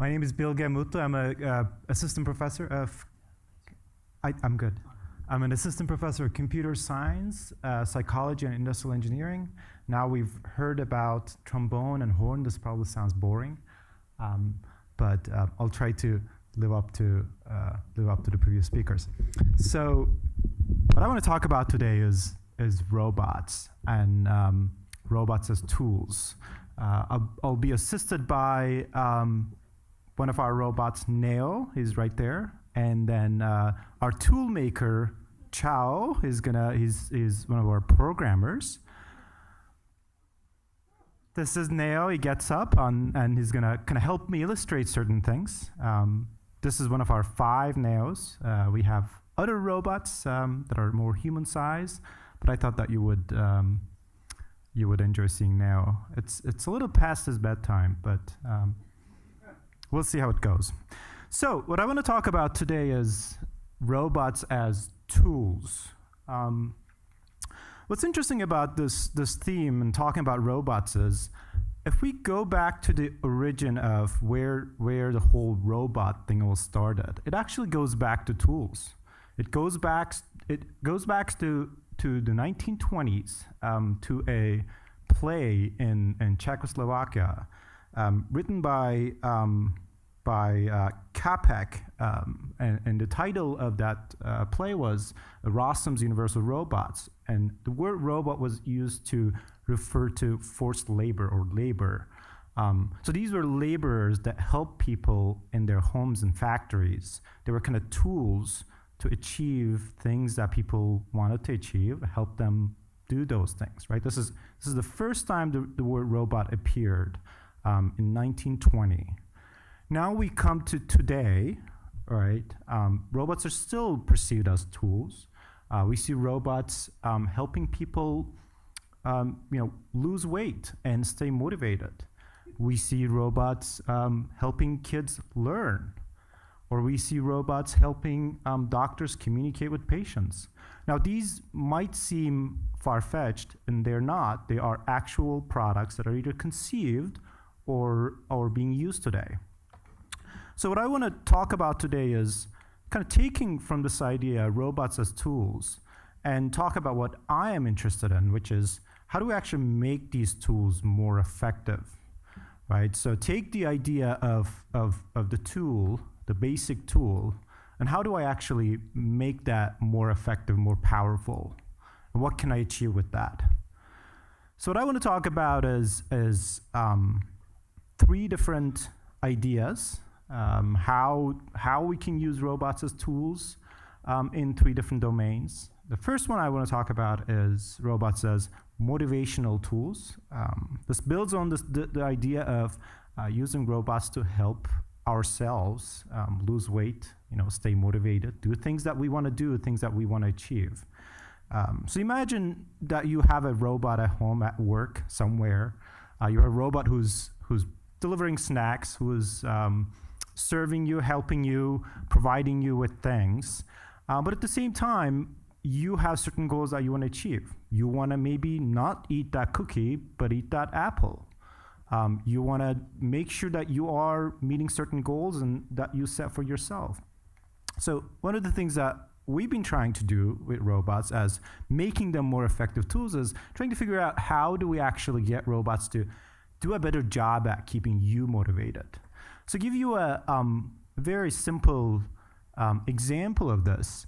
My name is Bilge Mutlu. I'm a assistant professor of. I'm good. I'm an assistant professor of computer science, psychology, and industrial engineering. Now we've heard about trombone and horn. This probably sounds boring, but I'll try to live up to the previous speakers. So, what I want to talk about today is robots and robots as tools. I'll be assisted by one of our robots, Neo. He's right there, and then our tool maker, Chao, he's one of our programmers. This is Neo. He gets up and he's gonna kind of help me illustrate certain things. This is one of our 5 Neos. We have other robots that are more human-sized, but I thought that you would enjoy seeing Neo. It's a little past his bedtime, but we'll see how it goes. So what I want to talk about today is robots as tools. What's interesting about this theme and talking about robots is, if we go back to the origin of where the whole robot thing all started, it actually goes back to tools. It goes back to the 1920s, to a play in Czechoslovakia, written by Capek, and the title of that play was Rossum's Universal Robots, and the word robot was used to refer to forced labor or labor. So these were laborers that helped people in their homes and factories. They were kind of tools to achieve things that people wanted to achieve, help them do those things, right? This is the first time the word robot appeared in 1920. Now we come to today, right? Robots are still perceived as tools. We see robots helping people, lose weight and stay motivated. We see robots helping kids learn, or we see robots helping doctors communicate with patients. Now, these might seem far-fetched, and they're not. They are actual products that are either conceived or being used today. So what I want to talk about today is kind of taking from this idea, robots as tools, and talk about what I am interested in, which is how do we actually make these tools more effective, right? So take the idea of the tool, the basic tool, and how do I actually make that more effective, more powerful? And what can I achieve with that? So what I want to talk about is 3 different ideas, how we can use robots as tools in 3 different domains. The first one I want to talk about is robots as motivational tools. This builds on the idea of using robots to help ourselves lose weight, stay motivated, do things that we want to do, things that we want to achieve. So imagine that you have a robot at home, at work, somewhere. You have a robot who's delivering snacks, who is serving you, helping you, providing you with things. But at the same time, you have certain goals that you want to achieve. You want to maybe not eat that cookie, but eat that apple. You want to make sure that you are meeting certain goals and that you set for yourself. So one of the things that we've been trying to do with robots as making them more effective tools is trying to figure out how do we actually get robots to do a better job at keeping you motivated. So give you a very simple example of this.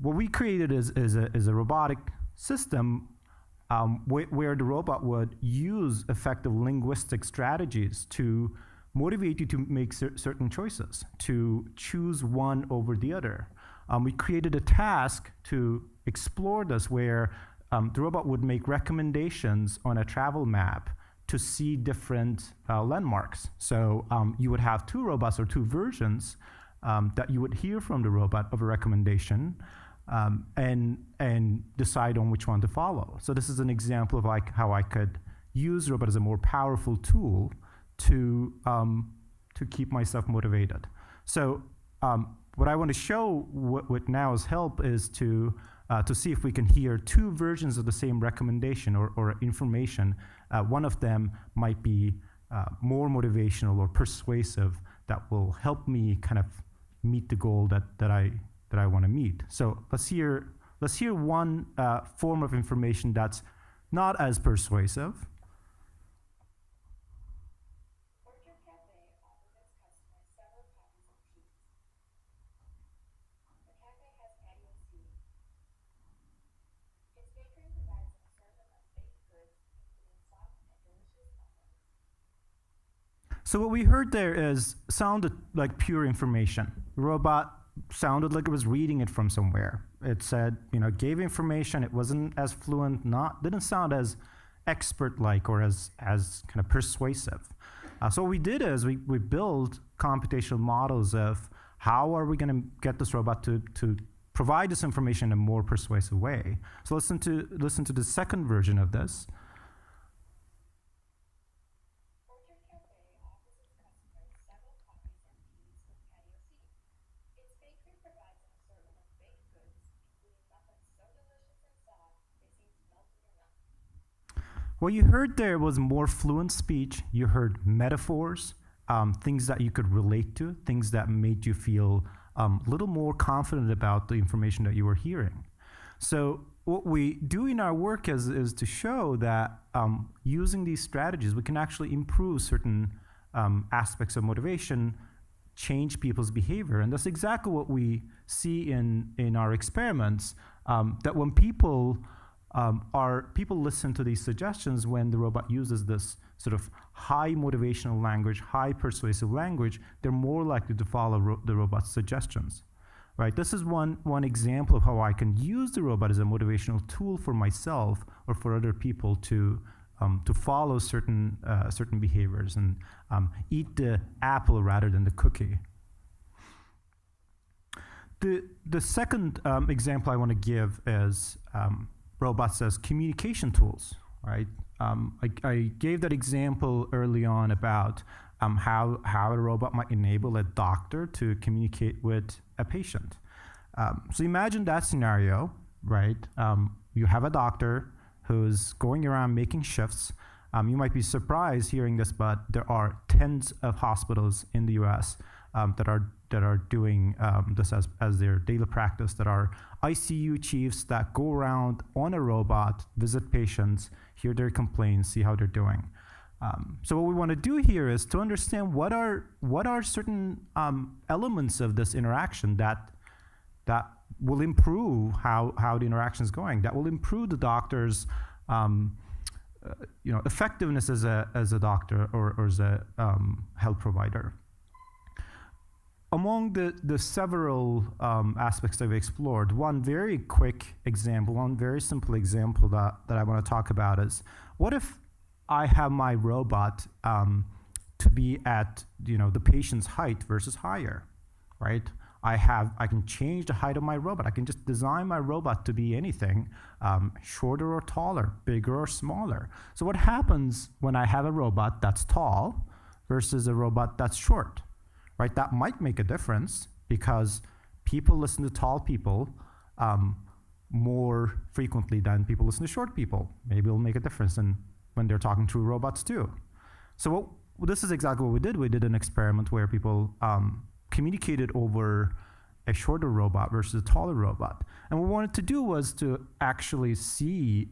What we created is a robotic system where the robot would use effective linguistic strategies to motivate you to make certain choices, to choose one over the other. We created a task to explore this where the robot would make recommendations on a travel map to see different landmarks. So you would have 2 robots or 2 versions that you would hear from the robot of a recommendation and decide on which one to follow. So this is an example of how I could use robot as a more powerful tool to keep myself motivated. So what I want to show with Now's help is to see if we can hear 2 versions of the same recommendation or information. One of them might be more motivational or persuasive that will help me kind of meet the goal that I want to meet. So let's hear one form of information that's not as persuasive. So what we heard there sounded like pure information. The robot sounded like it was reading it from somewhere. It said, gave information. It wasn't as fluent, didn't sound as expert-like or as kind of persuasive. So what we did is we built computational models of how are we going to get this robot to provide this information in a more persuasive way. So listen to the second version of this. What you heard there was more fluent speech. You heard metaphors, things that you could relate to, things that made you feel a little more confident about the information that you were hearing. So what we do in our work is to show that using these strategies, we can actually improve certain aspects of motivation, change people's behavior. And that's exactly what we see in our experiments, that when people listen to these suggestions when the robot uses this sort of high motivational language, high persuasive language, they're more likely to follow the robot's suggestions, right? This is one example of how I can use the robot as a motivational tool for myself or for other people to follow certain behaviors and eat the apple rather than the cookie. The second example I want to give is robots as communication tools, right? I gave that example early on about how a robot might enable a doctor to communicate with a patient. So imagine that scenario, right? You have a doctor who's going around making shifts. You might be surprised hearing this, but there are tens of hospitals in the US that are doing this as their daily practice, that are ICU chiefs that go around on a robot, visit patients, hear their complaints, see how they're doing. So what we want to do here is to understand what are certain elements of this interaction that will improve how the interaction is going, that will improve the doctor's effectiveness as a doctor or as a health provider. Among the several aspects that we explored, one very quick example, one very simple example that I want to talk about is, what if I have my robot to be at the patient's height versus higher, right? I can change the height of my robot. I can just design my robot to be anything, shorter or taller, bigger or smaller. So what happens when I have a robot that's tall versus a robot that's short? Right, that might make a difference because people listen to tall people more frequently than people listen to short people. Maybe it'll make a difference when they're talking to robots too. So this is exactly what we did. We did an experiment where people communicated over a shorter robot versus a taller robot. And what we wanted to do was to actually see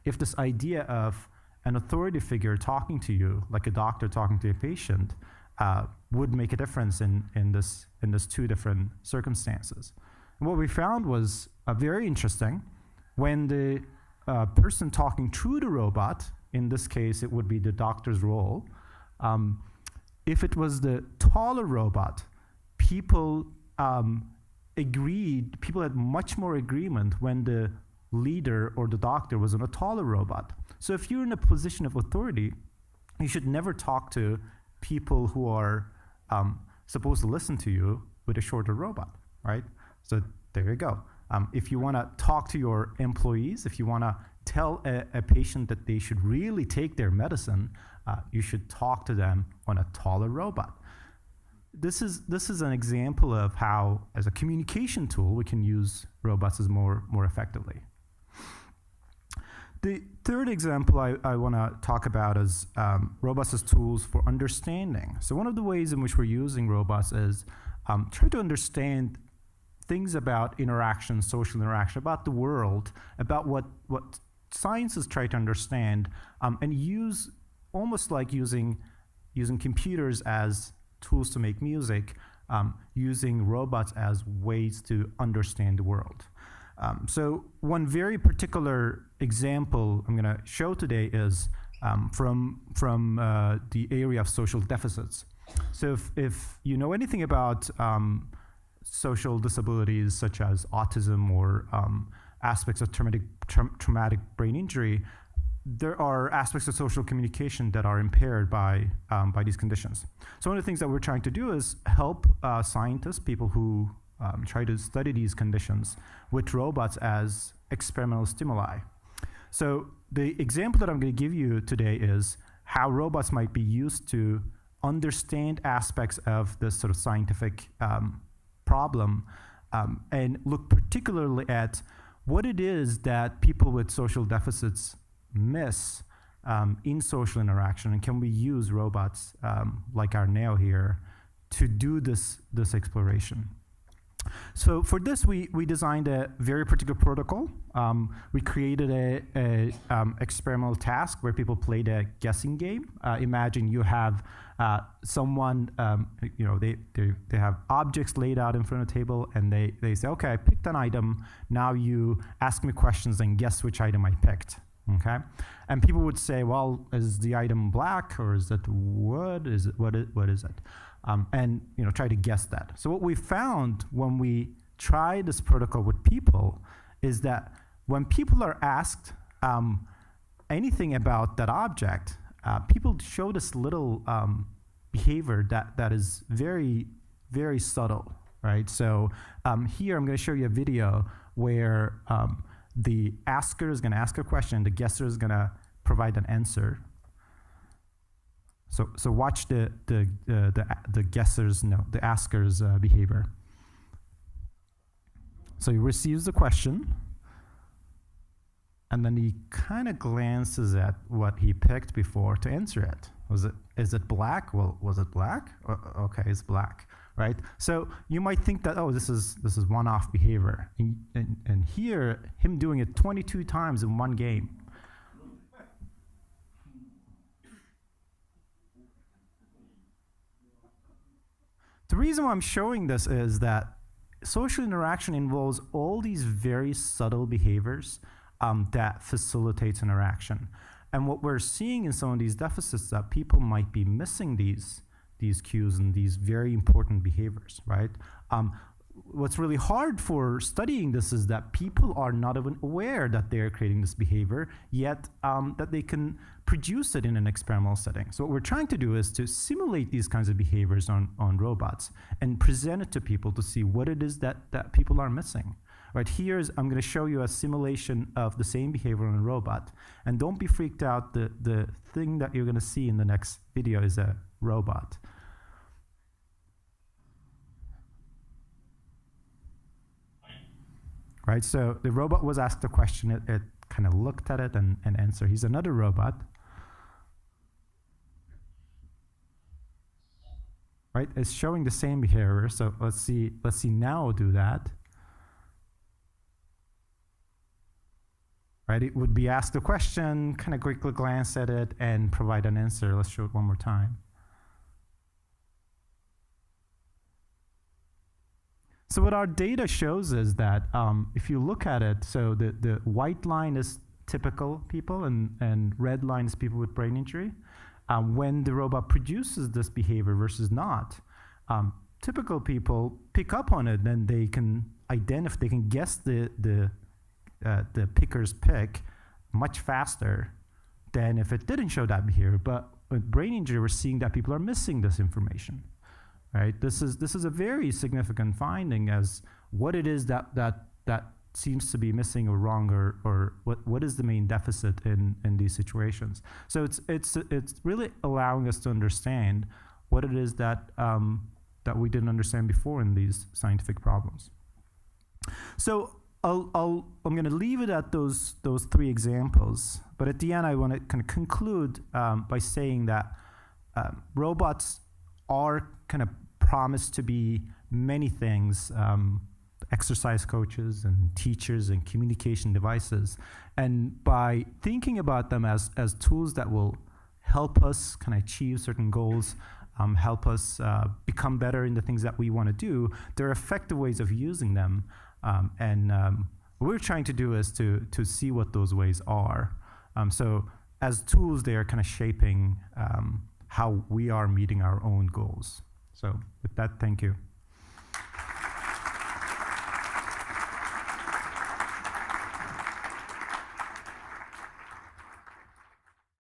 if this idea of an authority figure talking to you, like a doctor talking to a patient, would make a difference in this two different circumstances. And what we found was very interesting. When the person talking to the robot, in this case it would be the doctor's role, if it was the taller robot, people had much more agreement when the leader or the doctor was on a taller robot. So if you're in a position of authority, you should never talk to people who are supposed to listen to you with a shorter robot, right? So there you go. If you want to talk to your employees, if you want to tell a patient that they should really take their medicine, you should talk to them on a taller robot. This is an example of how, as a communication tool, we can use robots as more effectively. The third example I want to talk about is robots as tools for understanding. So one of the ways in which we're using robots is try to understand things about interaction, social interaction, about the world, about what scientists try to understand, and use almost like using computers as tools to make music, using robots as ways to understand the world. So one very particular example I'm going to show today is from the area of social deficits. So if you know anything about social disabilities such as autism or aspects of traumatic brain injury, there are aspects of social communication that are impaired by these conditions. So one of the things that we're trying to do is help scientists, people who try to study these conditions, with robots as experimental stimuli. So the example that I'm going to give you today is how robots might be used to understand aspects of this sort of scientific problem, and look particularly at what it is that people with social deficits miss in social interaction, and can we use robots like our Neo here to do this exploration. So for this, we designed a very particular protocol. We created a experimental task where people played a guessing game. Imagine you have someone, they have objects laid out in front of the table, and they say, okay, I picked an item. Now you ask me questions and guess which item I picked. Okay, and people would say, well, is the item black or is it wood? What is it? And try to guess that. So what we found when we tried this protocol with people is that when people are asked anything about that object, people show this little behavior that is very, very subtle, right? So here I'm going to show you a video where the asker is going to ask a question, the guesser is going to provide an answer. So watch the guesser's, the asker's behavior. So he receives the question, and then he kind of glances at what he picked before to answer it. Is it black? Well, was it black? Okay, it's black, right? So you might think that, oh, this is one-off behavior, and here him doing it 22 times in one game. The reason why I'm showing this is that social interaction involves all these very subtle behaviors that facilitates interaction. And what we're seeing in some of these deficits that people might be missing these cues and these very important behaviors, right? What's really hard for studying this is that people are not even aware that they're creating this behavior, yet that they can produce it in an experimental setting. So what we're trying to do is to simulate these kinds of behaviors on robots and present it to people to see what it is that people are missing. Right, I'm going to show you a simulation of the same behavior on a robot. And don't be freaked out, the thing that you're going to see in the next video is a robot. Right, so the robot was asked a question, it kind of looked at it and answered. He's another robot. Right, it's showing the same behavior, so let's see now do that. Right, it would be asked a question, kind of quickly glance at it and provide an answer. Let's show it one more time. So what our data shows is that if you look at it, so the white line is typical people and red line is people with brain injury. When the robot produces this behavior versus not, typical people pick up on it, and they can identify, they can guess the picker's pick much faster than if it didn't show that behavior. But with brain injury, we're seeing that people are missing this information. Right? This is a very significant finding as what it is that seems to be missing or wrong, or what is the main deficit in these situations. So it's really allowing us to understand what it is that we didn't understand before in these scientific problems. So I'm going to leave it at those three examples. But at the end, I want to kind of conclude by saying that robots are kind of promised to be many things. Exercise coaches and teachers and communication devices. And by thinking about them as tools that will help us kind of achieve certain goals, help us become better in the things that we want to do, there are effective ways of using them. What we're trying to do is to see what those ways are. So as tools, they are kind of shaping how we are meeting our own goals. So with that, thank you.